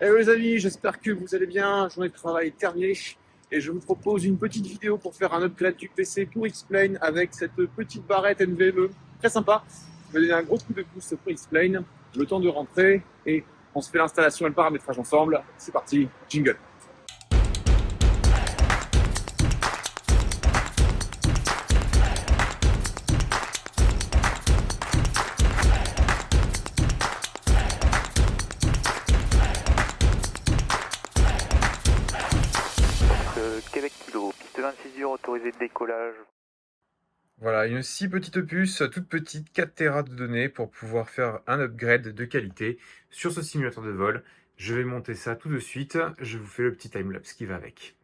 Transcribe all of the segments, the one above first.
Hello les amis, j'espère que vous allez bien. Journée de travail terminée et je vous propose une petite vidéo pour faire un upgrade du PC pour X-Plane avec cette petite barrette NVMe. Très sympa. Je vais donner un gros coup de pouce pour X-Plane. Le temps de rentrer et on se fait l'installation et le paramétrage ensemble. C'est parti, jingle. Québec Kilo, piste 26 heures autorisée de décollage. Voilà, une si petite puce, toute petite, 4 Tera de données pour pouvoir faire un upgrade de qualité sur ce simulateur de vol. Je vais monter ça tout de suite, je vous fais le petit timelapse qui va avec.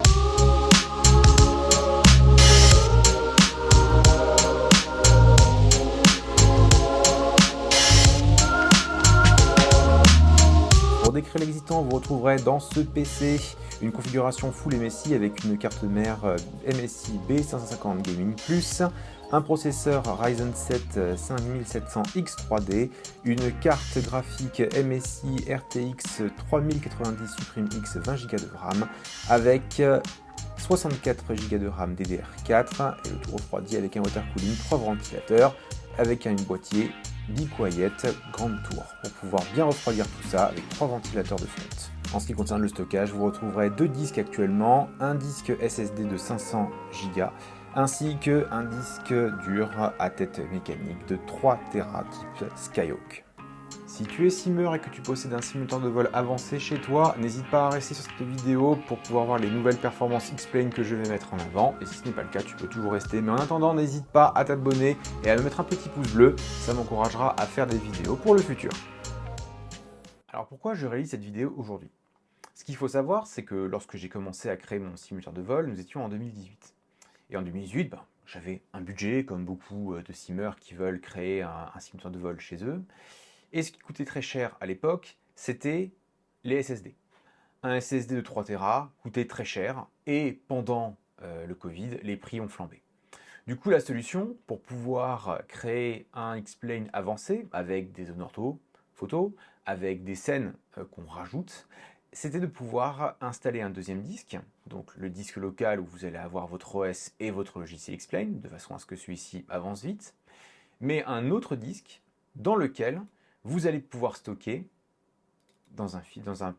Pour décrire l'existant, vous retrouverez dans ce PC une configuration Full MSI avec une carte mère MSI B550 Gaming Plus, un processeur Ryzen 7 5700X 3D, une carte graphique MSI RTX 3090 Supreme X 20 Go de RAM avec 64 Go de RAM DDR4 et le tout refroidi avec un water cooling, 3 ventilateurs avec un boîtier Be Quiet grande tour pour pouvoir bien refroidir tout ça avec 3 ventilateurs de fonte. En ce qui concerne le stockage, vous retrouverez 2 disques actuellement, un disque SSD de 500 Go ainsi qu'un disque dur à tête mécanique de 3 Tera type Skyhawk. Si tu es simmer et que tu possèdes un simulateur de vol avancé chez toi, n'hésite pas à rester sur cette vidéo pour pouvoir voir les nouvelles performances X-Plane que je vais mettre en avant. Et si ce n'est pas le cas, tu peux toujours rester. Mais en attendant, n'hésite pas à t'abonner et à me mettre un petit pouce bleu. Ça m'encouragera à faire des vidéos pour le futur. Alors pourquoi je réalise cette vidéo aujourd'hui? Ce qu'il faut savoir, c'est que lorsque j'ai commencé à créer mon simulateur de vol, nous étions en 2018. Et en 2018, j'avais un budget, comme beaucoup de simmers qui veulent créer un simulateur de vol chez eux. Et ce qui coûtait très cher à l'époque, c'était les SSD. Un SSD de 3 Tera coûtait très cher et pendant le Covid, les prix ont flambé. Du coup, la solution pour pouvoir créer un X-Plane avancé avec des zones ortho, photos, avec des scènes qu'on rajoute, c'était de pouvoir installer un deuxième disque, donc le disque local où vous allez avoir votre OS et votre logiciel X-Plane, de façon à ce que celui-ci avance vite, mais un autre disque dans lequel vous allez pouvoir stocker dans un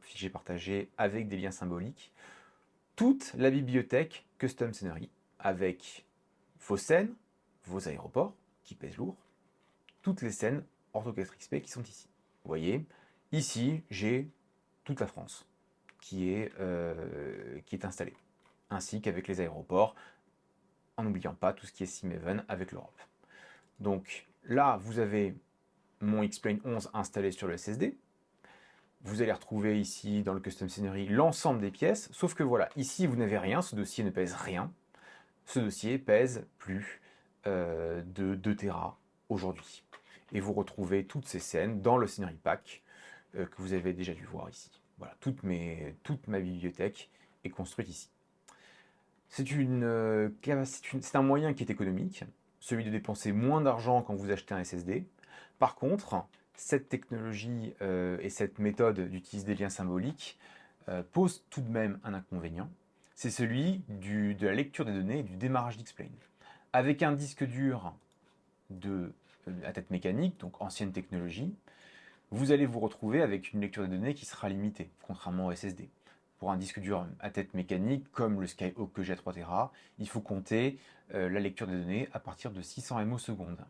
fichier partagé avec des liens symboliques toute la bibliothèque Custom Scenery avec vos scènes, vos aéroports qui pèsent lourd, toutes les scènes Ortho4 XP qui sont ici. Vous voyez, ici j'ai toute la France qui est installée, ainsi qu'avec les aéroports, en n'oubliant pas tout ce qui est SimEven avec l'Europe. Donc là, vous avez mon X-Plane 11 installé sur le SSD. Vous allez retrouver ici dans le Custom Scenery l'ensemble des pièces, sauf que voilà, ici vous n'avez rien, ce dossier ne pèse rien. Ce dossier pèse plus de 2 Tera aujourd'hui. Et vous retrouvez toutes ces scènes dans le Scenery Pack que vous avez déjà dû voir ici. Voilà, toute ma bibliothèque est construite ici. C'est un moyen qui est économique, celui de dépenser moins d'argent quand vous achetez un SSD. Par contre, cette technologie et cette méthode d'utiliser des liens symboliques pose tout de même un inconvénient. C'est celui de la lecture des données et du démarrage d'X-Plane. Avec un disque dur à tête mécanique, donc ancienne technologie, vous allez vous retrouver avec une lecture des données qui sera limitée, contrairement au SSD. Pour un disque dur à tête mécanique, comme le Skyhawk que j'ai à 3 Tera, il faut compter la lecture des données à partir de 600 MO secondes.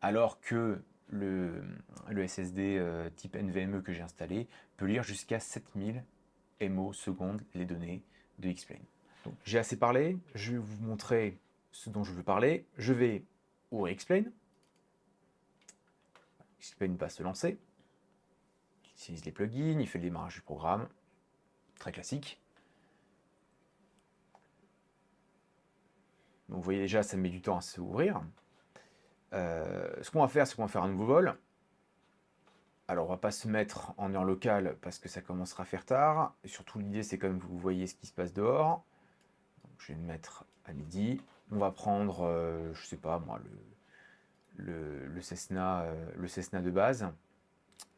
Alors que le SSD type NVMe que j'ai installé peut lire jusqu'à 7000 MO secondes les données de X-Plane. Donc j'ai assez parlé, je vais vous montrer ce dont je veux parler. Je vais ouvrir X-Plane. X-Plane va se lancer. Il utilise les plugins, il fait le démarrage du programme. Très classique. Donc vous voyez déjà, ça met du temps à s'ouvrir. Ce qu'on va faire, c'est qu'on va faire un nouveau vol. Alors on va pas se mettre en heure locale parce que ça commencera à faire tard. Et surtout l'idée c'est quand même que vous voyez ce qui se passe dehors. Donc, je vais me mettre à midi. On va prendre, je sais pas moi, le Cessna de base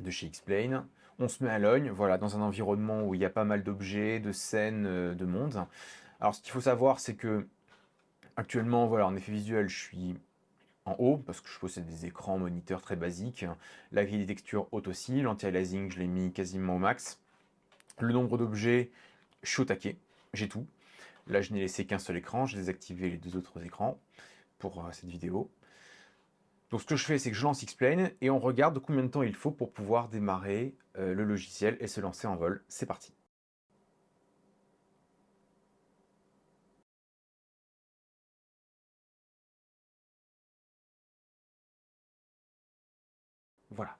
de chez X-Plane. On se met à l'œil, voilà, dans un environnement où il y a pas mal d'objets, de scènes, de monde. Alors ce qu'il faut savoir, c'est que actuellement, voilà, en effet visuel, je suis en haut parce que je possède des écrans moniteurs très basiques. La grille des textures haute aussi, l'anti-aliasing, je l'ai mis quasiment au max. Le nombre d'objets, je suis au taquet, j'ai tout. Là, je n'ai laissé qu'un seul écran, j'ai désactivé les deux autres écrans pour cette vidéo. Donc ce que je fais, c'est que je lance X-Plane et on regarde combien de temps il faut pour pouvoir démarrer le logiciel et se lancer en vol. C'est parti. Voilà.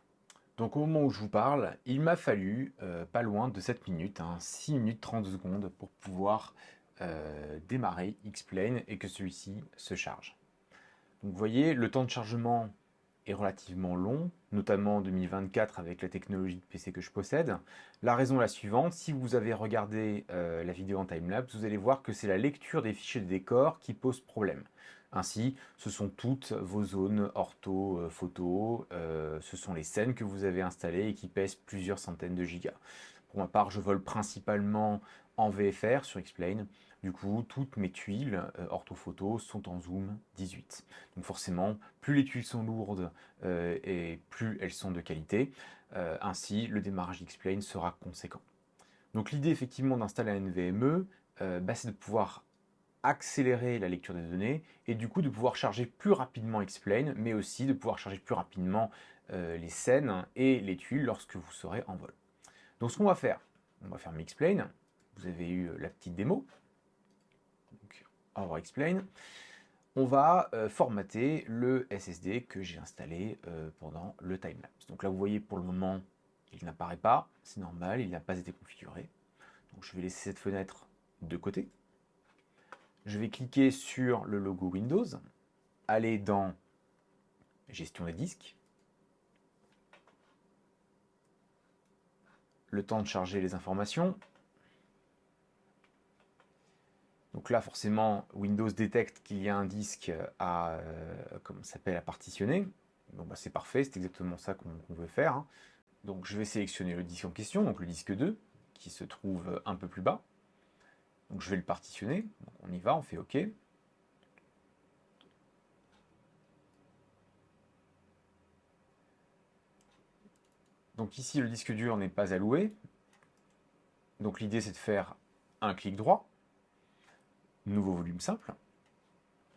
Donc au moment où je vous parle, il m'a fallu pas loin de 7 minutes, 6 minutes 30 secondes pour pouvoir démarrer X-Plane et que celui-ci se charge. Donc vous voyez, le temps de chargement est relativement long, notamment en 2024 avec la technologie de PC que je possède. La raison est la suivante, si vous avez regardé la vidéo en timelapse, vous allez voir que c'est la lecture des fichiers de décor qui pose problème. Ainsi, ce sont toutes vos zones ortho, photo, ce sont les scènes que vous avez installées et qui pèsent plusieurs centaines de gigas. Pour ma part, je vole principalement en VFR sur X-Plane. Du coup, toutes mes tuiles orthophoto sont en zoom 18. Donc forcément, plus les tuiles sont lourdes et plus elles sont de qualité, ainsi le démarrage X-Plane sera conséquent. Donc l'idée effectivement d'installer un NVMe, c'est de pouvoir accélérer la lecture des données et du coup de pouvoir charger plus rapidement X-Plane, mais aussi de pouvoir charger plus rapidement les scènes et les tuiles lorsque vous serez en vol. Donc ce qu'on va faire, on va fermer X-Plane. Vous avez eu la petite démo. Donc, au revoir X-Plane. On va formater le SSD que j'ai installé pendant le timelapse. Donc là, vous voyez, pour le moment, il n'apparaît pas. C'est normal, il n'a pas été configuré. Donc je vais laisser cette fenêtre de côté. Je vais cliquer sur le logo Windows, aller dans Gestion des disques. Le temps de charger les informations. Donc là, forcément, Windows détecte qu'il y a un disque à partitionner. Donc c'est parfait, c'est exactement ça qu'on veut faire. Donc je vais sélectionner le disque en question, donc le disque 2, qui se trouve un peu plus bas. Donc je vais le partitionner. Donc on y va, on fait OK. Donc ici, le disque dur n'est pas alloué. Donc l'idée, c'est de faire un clic droit. Nouveau volume simple.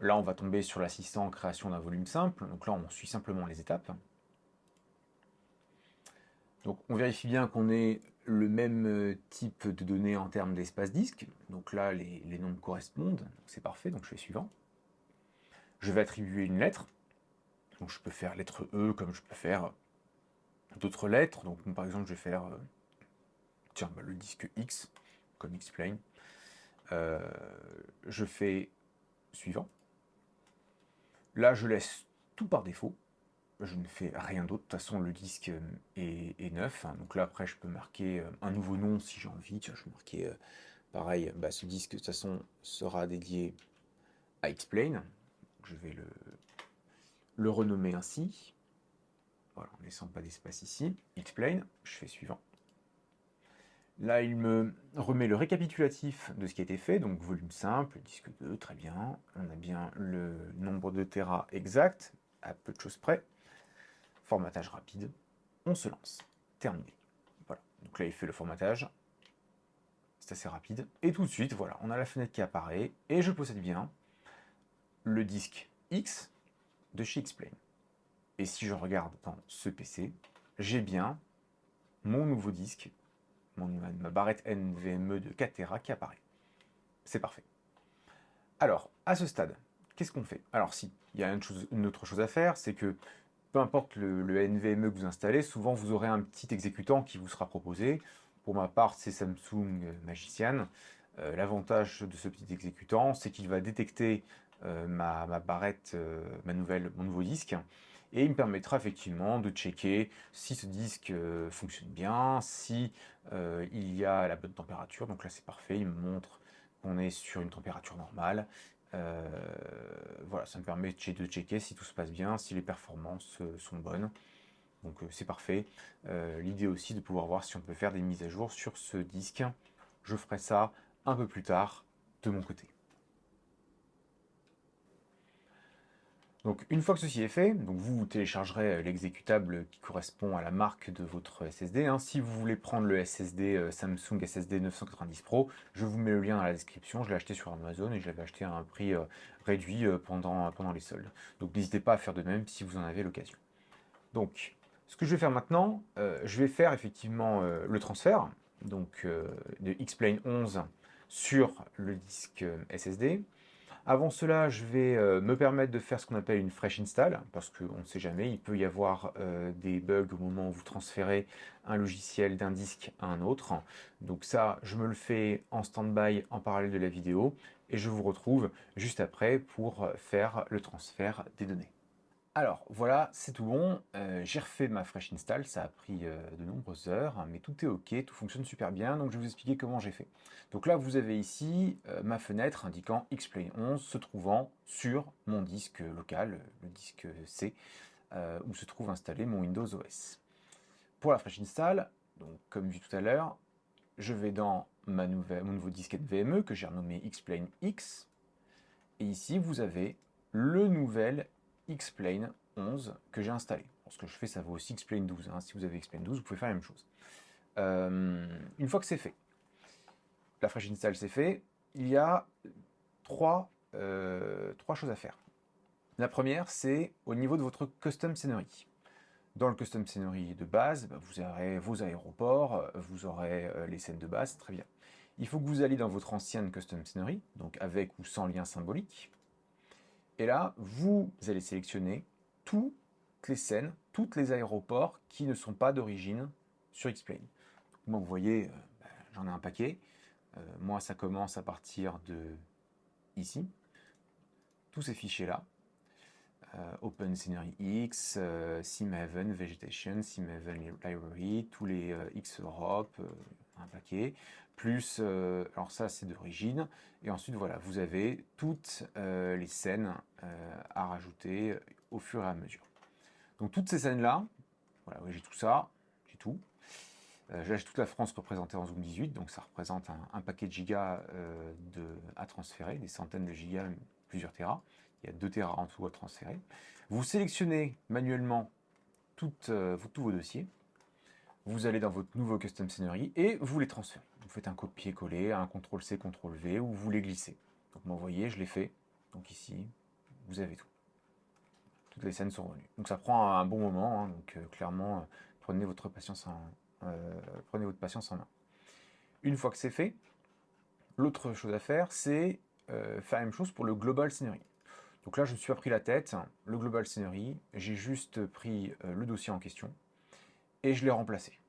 Là, on va tomber sur l'assistant création d'un volume simple. Donc là, on suit simplement les étapes. Donc on vérifie bien qu'on ait le même type de données en termes d'espace disque. Donc là, les nombres correspondent. C'est parfait, donc je fais suivant. Je vais attribuer une lettre. Donc je peux faire lettre E comme je peux faire d'autres lettres. Donc par exemple, je vais faire le disque X, comme X-Plane. Je fais suivant. Là, je laisse tout par défaut. Je ne fais rien d'autre. De toute façon, le disque est neuf. Donc là, après, je peux marquer un nouveau nom si j'ai envie. Tiens, je vais marquer pareil. Ce disque, de toute façon, sera dédié à X-Plane. Je vais le renommer ainsi. Voilà, en ne laissant pas d'espace ici. X-Plane. Je fais suivant. Là, il me remet le récapitulatif de ce qui a été fait, donc volume simple, disque 2, très bien. On a bien le nombre de Tera exact, à peu de choses près. Formatage rapide, on se lance. Terminé. Voilà, donc là, il fait le formatage. C'est assez rapide. Et tout de suite, voilà, on a la fenêtre qui apparaît, et je possède bien le disque X de chez X-Plane. Et si je regarde dans ce PC, j'ai bien mon nouveau disque, ma barrette NVMe de 4 Tera qui apparaît. C'est parfait. Alors, à ce stade, qu'est-ce qu'on fait? Alors si, il y a une autre chose à faire, c'est que peu importe le NVMe que vous installez, souvent vous aurez un petit exécutant qui vous sera proposé. Pour ma part, c'est Samsung Magician. L'avantage de ce petit exécutant, c'est qu'il va détecter ma barrette, mon nouveau disque, et il me permettra effectivement de checker si ce disque fonctionne bien, si il y a la bonne température. Donc là, c'est parfait, il me montre qu'on est sur une température normale. Voilà, ça me permet de checker si tout se passe bien, si les performances sont bonnes. Donc c'est parfait. L'idée aussi de pouvoir voir si on peut faire des mises à jour sur ce disque. Je ferai ça un peu plus tard de mon côté. Donc une fois que ceci est fait, donc vous téléchargerez l'exécutable qui correspond à la marque de votre SSD. Si vous voulez prendre le SSD Samsung SSD 990 Pro, je vous mets le lien dans la description. Je l'ai acheté sur Amazon et je l'avais acheté à un prix réduit pendant les soldes. Donc n'hésitez pas à faire de même si vous en avez l'occasion. Donc ce que je vais faire maintenant, je vais faire effectivement le transfert donc, de X-Plane 11 sur le disque SSD. Avant cela, je vais me permettre de faire ce qu'on appelle une fresh install, parce qu'on ne sait jamais, il peut y avoir des bugs au moment où vous transférez un logiciel d'un disque à un autre. Donc ça, je me le fais en stand-by en parallèle de la vidéo, et je vous retrouve juste après pour faire le transfert des données. Alors voilà, c'est tout bon, j'ai refait ma fresh install, ça a pris de nombreuses heures, mais tout est ok, tout fonctionne super bien, donc je vais vous expliquer comment j'ai fait. Donc là vous avez ici ma fenêtre indiquant X-Plane 11 se trouvant sur mon disque local, le disque C, où se trouve installé mon Windows OS. Pour la fresh install, donc comme vu tout à l'heure, je vais dans mon nouveau disque NVMe que j'ai renommé X-Plane X, et ici vous avez le nouvel X-Plane 11 que j'ai installé. Ce que je fais, ça vaut aussi X-Plane 12. Si vous avez X-Plane 12, vous pouvez faire la même chose. Une fois que c'est fait, la fresh install c'est fait, il y a trois choses à faire. La première, c'est au niveau de votre custom scenery. Dans le custom scenery de base, vous aurez vos aéroports, vous aurez les scènes de base, très bien. Il faut que vous alliez dans votre ancienne custom scenery, donc avec ou sans lien symbolique. Et là, vous allez sélectionner toutes les scènes, tous les aéroports qui ne sont pas d'origine sur X-Plane. Moi, vous voyez, j'en ai un paquet. Moi, ça commence à partir de ici. Tous ces fichiers-là. Open Scenery X, SimHaven Vegetation, SimHaven Library, tous les X Europe, un paquet, plus, alors ça c'est d'origine, et ensuite voilà, vous avez toutes les scènes à rajouter au fur et à mesure. Donc toutes ces scènes-là, voilà, oui, j'ai tout ça, j'ai tout. J'ai toute la France représentée en Zoom 18, donc ça représente un paquet de gigas à transférer, des centaines de gigas, plusieurs terras. Il y a 2 terras en tout à transférer. Vous sélectionnez manuellement tous vos dossiers. Vous allez dans votre nouveau custom scenery et vous les transférez. Vous faites un copier-coller, un CTRL-C, CTRL-V, ou vous les glissez. Donc moi, vous voyez, je l'ai fait. Donc ici, vous avez tout. Toutes les scènes sont revenues. Donc ça prend un bon moment. Donc clairement, prenez votre patience en main. Une fois que c'est fait, l'autre chose à faire, c'est faire la même chose pour le Global Scenery. Donc là, je me suis pas pris la tête. Le Global Scenery, j'ai juste pris le dossier en question et je l'ai remplacé.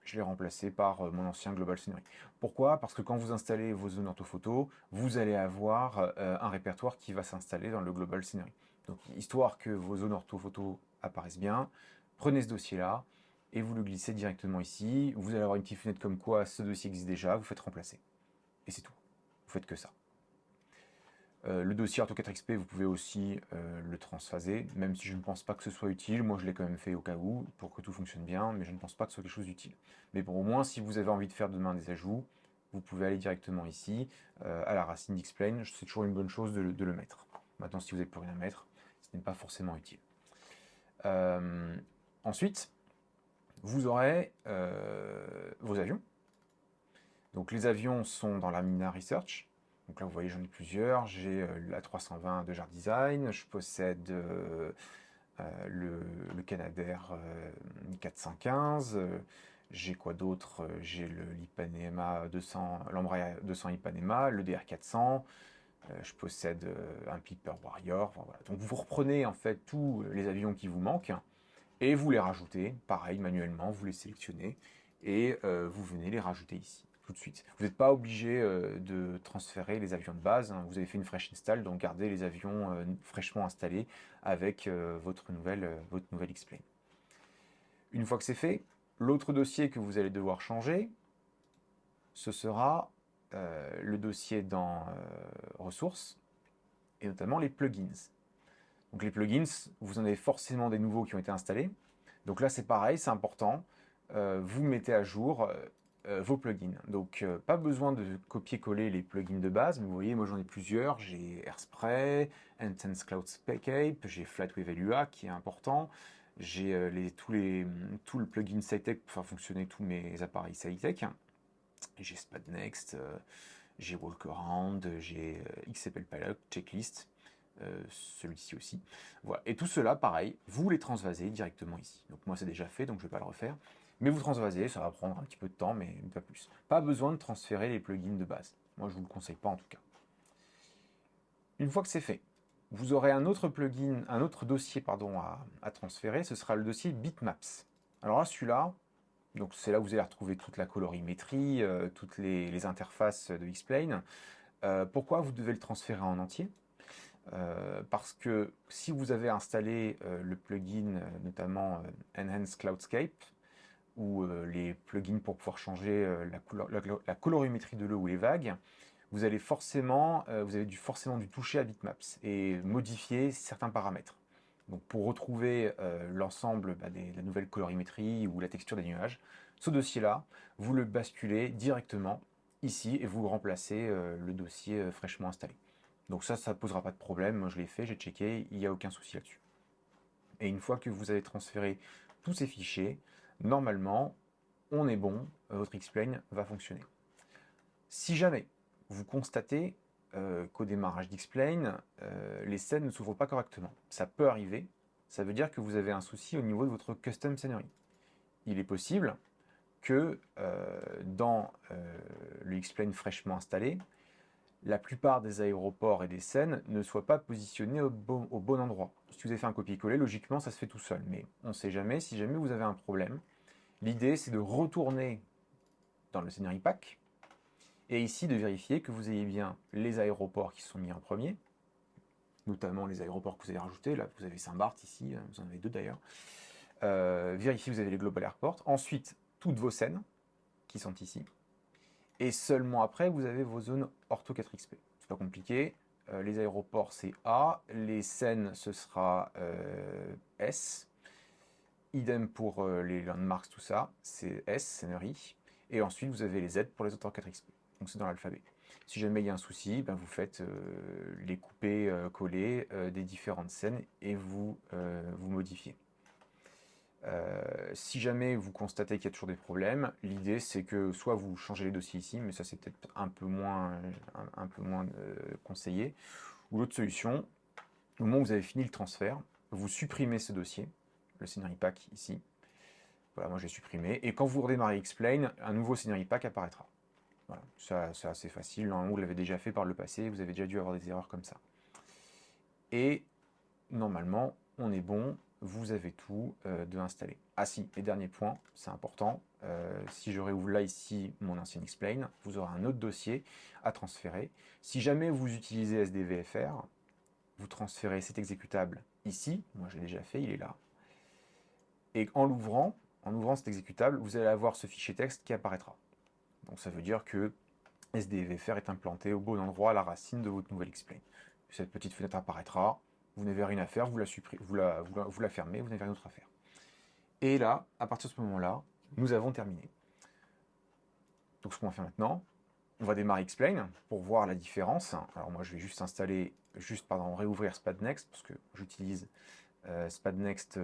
Je l'ai remplacé par mon ancien Global Scenery. Pourquoi? Parce que quand vous installez vos zones orthophoto, vous allez avoir un répertoire qui va s'installer dans le Global Scenery. Donc, histoire que vos zones orthophoto apparaissent bien, prenez ce dossier-là et vous le glissez directement ici. Vous allez avoir une petite fenêtre comme quoi ce dossier existe déjà, vous faites remplacer. Et c'est tout. Vous faites que ça. Le dossier Arto4XP, vous pouvez aussi le transphaser, même si je ne pense pas que ce soit utile. Moi, je l'ai quand même fait au cas où, pour que tout fonctionne bien, mais je ne pense pas que ce soit quelque chose d'utile. Mais bon, au moins, si vous avez envie de faire demain des ajouts, vous pouvez aller directement ici, à la racine d'Xplane. C'est toujours une bonne chose de le mettre. Maintenant, si vous n'avez plus rien à mettre, ce n'est pas forcément utile. Ensuite, vous aurez vos avions. Donc, les avions sont dans la Mina Research. Donc là, vous voyez, j'en ai plusieurs. J'ai la 320 de Jar Design, je possède le Canadair 415. J'ai quoi d'autre? J'ai l'Ipanema 200, l'Embraer 200 Ipanema, le DR400. Je possède un Piper Warrior. Enfin, voilà. Donc vous reprenez en fait tous les avions qui vous manquent et vous les rajoutez, pareil, manuellement, vous les sélectionnez et vous venez les rajouter ici. Tout de suite. Vous n'êtes pas obligé de transférer les avions de base. Vous avez fait une fresh install, donc gardez les avions fraîchement installés avec votre nouvelle X-Plane. Une fois que c'est fait, l'autre dossier que vous allez devoir changer, ce sera le dossier dans ressources, et notamment les plugins. Donc les plugins, vous en avez forcément des nouveaux qui ont été installés. Donc là, c'est pareil, c'est important. Vous mettez à jour vos plugins. Donc, pas besoin de copier-coller les plugins de base. Vous voyez, moi, j'en ai plusieurs. J'ai AirSpray, Intense Cloudscape, j'ai FlatWave LUA qui est important. J'ai tout le plugin SciTech pour faire fonctionner tous mes appareils SciTech. J'ai SpadNext, j'ai Walkaround, j'ai XML Palette, Checklist, celui-ci aussi. Voilà. Et tout cela, pareil, vous les transvasez directement ici. Donc moi, c'est déjà fait, donc je ne vais pas le refaire. Mais vous transvasez, ça va prendre un petit peu de temps, mais pas plus. Pas besoin de transférer les plugins de base. Moi, je ne vous le conseille pas en tout cas. Une fois que c'est fait, vous aurez un autre plugin, un autre dossier pardon, à transférer. Ce sera le dossier Bitmaps. Alors là, celui-là, donc c'est là où vous allez retrouver toute la colorimétrie, toutes les interfaces de Xplane. Pourquoi vous devez le transférer en entier? Parce que si vous avez installé le plugin, notamment Enhance Cloudscape, ou les plugins pour pouvoir changer la colorimétrie de l'eau ou les vagues, vous avez forcément dû toucher à Bitmaps et modifier certains paramètres. Donc pour retrouver l'ensemble de la nouvelle colorimétrie ou la texture des nuages, ce dossier-là, vous le basculez directement ici et vous remplacez le dossier fraîchement installé. Donc ça ne posera pas de problème, moi je l'ai fait, j'ai checké, il n'y a aucun souci là-dessus. Et une fois que vous avez transféré tous ces fichiers, normalement, on est bon, votre Xplane va fonctionner. Si jamais vous constatez qu'au démarrage d'Xplane, les scènes ne s'ouvrent pas correctement, ça peut arriver, ça veut dire que vous avez un souci au niveau de votre custom scenery. Il est possible que dans le Xplane fraîchement installé, la plupart des aéroports et des scènes ne soient pas positionnés au bon endroit. Si vous avez fait un copier-coller, logiquement, ça se fait tout seul. Mais on ne sait jamais, si jamais vous avez un problème, l'idée, c'est de retourner dans le Scenery Pack et ici de vérifier que vous ayez bien les aéroports qui sont mis en premier, notamment les aéroports que vous avez rajoutés. Là, vous avez Saint-Barth ici, vous en avez deux d'ailleurs. Vérifiez que vous avez les Global Airports. Ensuite, toutes vos scènes qui sont ici. Et seulement après, vous avez vos zones Ortho 4XP. C'est pas compliqué. Les aéroports, c'est A. Les scènes, ce sera S. Idem pour les landmarks, tout ça. C'est S, scenery. Et ensuite, vous avez les Z pour les autres 4XP. Donc, c'est dans l'alphabet. Si jamais il y a un souci, ben, vous faites les couper, coller des différentes scènes et vous modifiez. Si jamais vous constatez qu'il y a toujours des problèmes, l'idée c'est que soit vous changez les dossiers ici, mais ça c'est peut-être un peu moins conseillé, ou l'autre solution, au moment où vous avez fini le transfert, vous supprimez ce dossier, le Scenery Pack ici. Voilà, moi j'ai supprimé, et quand vous redémarrez Xplane, un nouveau Scenery Pack apparaîtra. Voilà, ça c'est assez facile, normalement vous l'avez déjà fait par le passé, vous avez déjà dû avoir des erreurs comme ça. Et normalement, on est bon. Vous avez tout de installé. Ah si, et dernier point, c'est important, si je réouvre là ici mon ancien Xplane, vous aurez un autre dossier à transférer. Si jamais vous utilisez SDVFR, vous transférez cet exécutable ici, moi je l'ai déjà fait, il est là. Et en ouvrant cet exécutable, vous allez avoir ce fichier texte qui apparaîtra. Donc ça veut dire que SDVFR est implanté au bon endroit à la racine de votre nouvelle Xplane. Cette petite fenêtre apparaîtra. Vous n'avez rien à faire, vous la fermez, vous n'avez rien d'autre à faire. Et là, à partir de ce moment-là, nous avons terminé. Donc ce qu'on va faire maintenant, on va démarrer Xplane pour voir la différence. Alors moi je vais juste réouvrir SpadNext parce que j'utilise SpadNext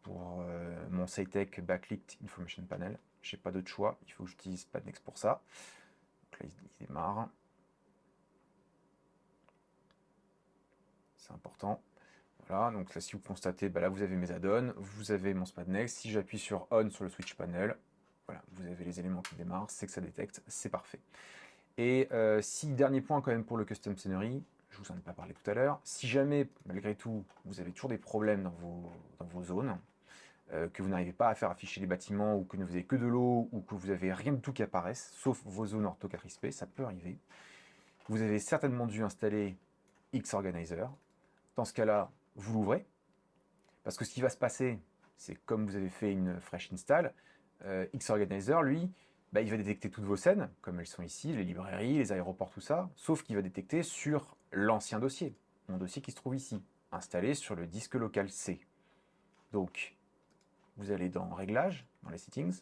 pour mon SciTech Backlit Information Panel. Je n'ai pas d'autre choix, il faut que j'utilise SpadNext pour ça. Donc là il démarre. C'est important. Voilà, donc là, si vous constatez, là, vous avez mes add-ons, vous avez mon SpadNext. Si j'appuie sur On sur le switch panel, voilà, vous avez les éléments qui démarrent, c'est que ça détecte, c'est parfait. Et dernier point quand même pour le Custom Scenery, je vous en ai pas parlé tout à l'heure, si jamais, malgré tout, vous avez toujours des problèmes dans vos zones, que vous n'arrivez pas à faire afficher les bâtiments, ou que vous n'avez que de l'eau, ou que vous n'avez rien du tout qui apparaisse, sauf vos zones Ortho 4XP, ça peut arriver. Vous avez certainement dû installer Xorganizer. Dans ce cas-là, vous l'ouvrez, parce que ce qui va se passer, c'est comme vous avez fait une fresh install, Xorganizer, lui, il va détecter toutes vos scènes, comme elles sont ici, les librairies, les aéroports, tout ça, sauf qu'il va détecter sur l'ancien dossier, mon dossier qui se trouve ici, installé sur le disque local C. Donc, vous allez dans Réglages, dans les Settings,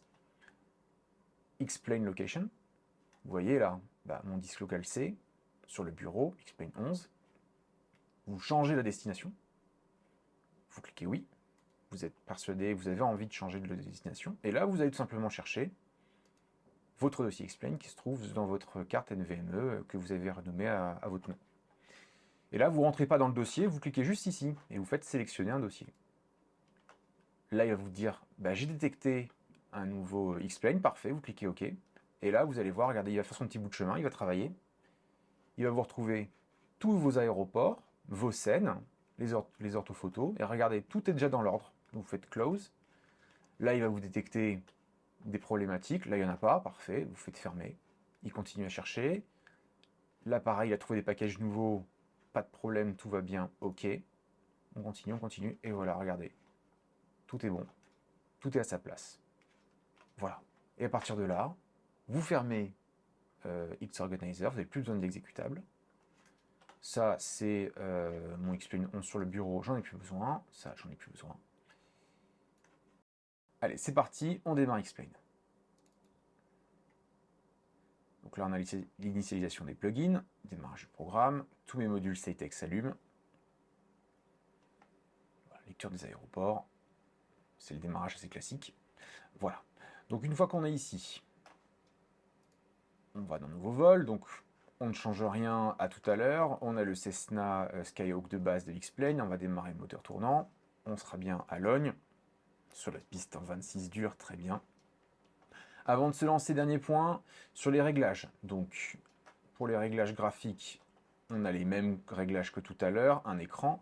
Explain Location. Vous voyez là, mon disque local C, sur le bureau, Explain 11. Vous changez la destination. Vous cliquez oui. Vous êtes persuadé, vous avez envie de changer de destination. Et là, vous allez tout simplement chercher votre dossier Explain qui se trouve dans votre carte NVMe que vous avez renommée à votre nom. Et là, vous ne rentrez pas dans le dossier, vous cliquez juste ici et vous faites sélectionner un dossier. Là, il va vous dire, j'ai détecté un nouveau Explain, parfait, vous cliquez OK. Et là, vous allez voir, regardez, il va faire son petit bout de chemin, il va travailler. Il va vous retrouver tous vos aéroports, vos scènes, les orthophotos. Et regardez, tout est déjà dans l'ordre. Vous faites Close. Là, il va vous détecter des problématiques. Là, il n'y en a pas, parfait, vous faites fermer. Il continue à chercher. Là, pareil, il a trouvé des packages nouveaux. Pas de problème, tout va bien, OK. On continue, et voilà, regardez. Tout est bon, tout est à sa place. Voilà. Et à partir de là, vous fermez X Organizer, vous n'avez plus besoin de l'exécutable. Ça, c'est mon Explain 11 sur le bureau, j'en ai plus besoin. Ça, j'en ai plus besoin. Allez, c'est parti, on démarre Explain. Donc là, on a l'initialisation des plugins, démarrage du programme, tous mes modules Satex s'allument. Voilà, lecture des aéroports, c'est le démarrage assez classique. Voilà. Donc une fois qu'on est ici, on va dans Nouveau vol, donc on ne change rien à tout à l'heure. On a le Cessna Skyhawk de base de Explain, on va démarrer le moteur tournant. On sera bien à Logne, sur la piste en 26 dur, très bien. Avant de se lancer, dernier point, sur les réglages. Donc, pour les réglages graphiques, on a les mêmes réglages que tout à l'heure, un écran.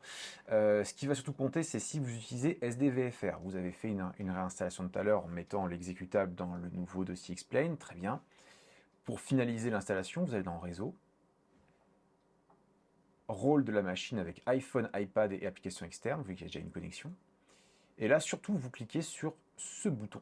Ce qui va surtout compter, c'est si vous utilisez SDVFR. Vous avez fait une réinstallation tout à l'heure en mettant l'exécutable dans le nouveau dossier Explain, très bien. Pour finaliser l'installation, vous allez dans Réseau, Rôle de la machine avec iPhone, iPad et applications externes, vu qu'il y a déjà une connexion. Et là, surtout, vous cliquez sur ce bouton,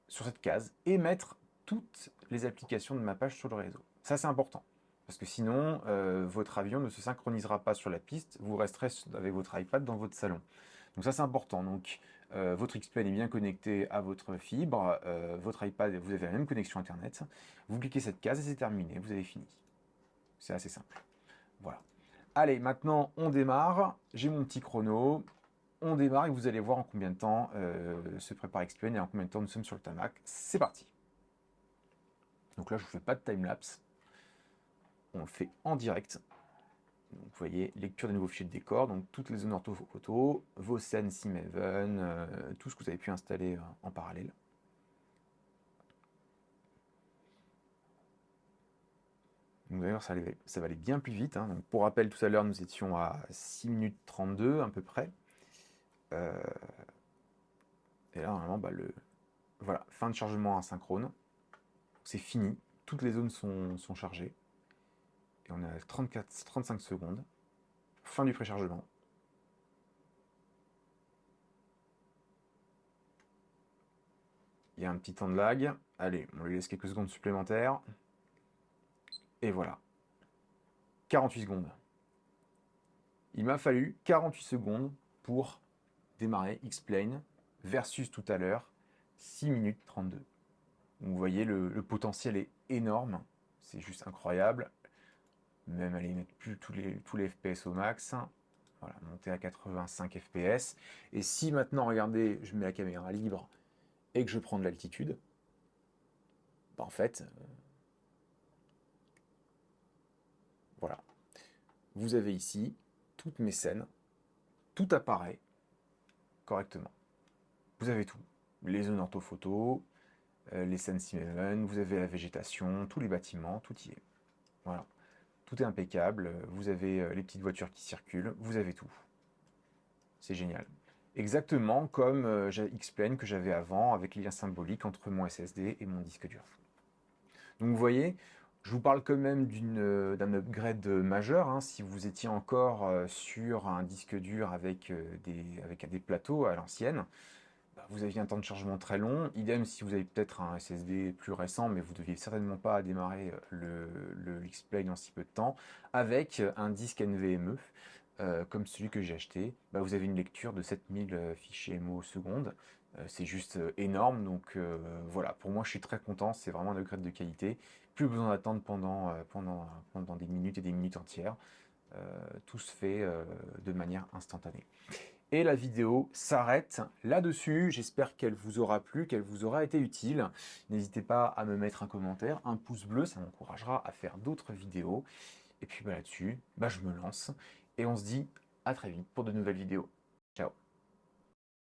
sur cette case, et mettre toutes les applications de mappage sur le réseau. Ça, c'est important, parce que sinon, votre avion ne se synchronisera pas sur la piste, vous resterez avec votre iPad dans votre salon. Donc ça, c'est important. Donc, votre Explain est bien connecté à votre fibre, votre iPad, vous avez la même connexion Internet. Vous cliquez cette case et c'est terminé, vous avez fini. C'est assez simple. Voilà. Allez, maintenant, on démarre. J'ai mon petit chrono. On démarre et vous allez voir en combien de temps se prépare Explain et en combien de temps nous sommes sur le tarmac. C'est parti. Donc là, je ne vous fais pas de timelapse. On le fait en direct. Donc, vous voyez, lecture des nouveaux fichiers de décor, donc toutes les zones orthophotos, vos scènes Simaven, tout ce que vous avez pu installer en parallèle. Donc, vous allez voir, ça va aller bien plus vite. Hein. Donc, pour rappel, tout à l'heure, nous étions à 6 minutes 32 à peu près. Et là, normalement, voilà, fin de chargement asynchrone. C'est fini. Toutes les zones sont chargées. Et on est à 35 secondes. Fin du préchargement. Il y a un petit temps de lag. Allez, on lui laisse quelques secondes supplémentaires. Et voilà. 48 secondes. Il m'a fallu 48 secondes pour démarrer Explain versus tout à l'heure 6 minutes 32. Donc vous voyez, le potentiel est énorme. C'est juste incroyable. Même aller mettre plus tous les FPS au max. Voilà, monter à 85 FPS. Et si maintenant, regardez, je mets la caméra libre et que je prends de l'altitude, en fait, voilà. Vous avez ici toutes mes scènes, tout apparaît correctement. Vous avez tout. Les zones orthophoto, les scènes Simaven, vous avez la végétation, tous les bâtiments, tout y est. Voilà. Tout est impeccable, vous avez les petites voitures qui circulent, vous avez tout. C'est génial. Exactement comme Explain que j'avais avant avec les liens symboliques entre mon SSD et mon disque dur. Donc vous voyez, je vous parle quand même d'un upgrade majeur. Hein, si vous étiez encore sur un disque dur avec des plateaux à l'ancienne, vous aviez un temps de chargement très long. Idem si vous avez peut-être un SSD plus récent, mais vous ne deviez certainement pas démarrer le Explain en si peu de temps. Avec un disque NVMe, comme celui que j'ai acheté, vous avez une lecture de 7000 fichiers MO seconde, c'est juste énorme. Donc voilà, pour moi je suis très content, c'est vraiment un upgrade de qualité. Plus besoin d'attendre pendant des minutes et des minutes entières. Tout se fait de manière instantanée. Et la vidéo s'arrête là-dessus. J'espère qu'elle vous aura plu, qu'elle vous aura été utile. N'hésitez pas à me mettre un commentaire, un pouce bleu, ça m'encouragera à faire d'autres vidéos. Et puis là-dessus, je me lance et on se dit à très vite pour de nouvelles vidéos.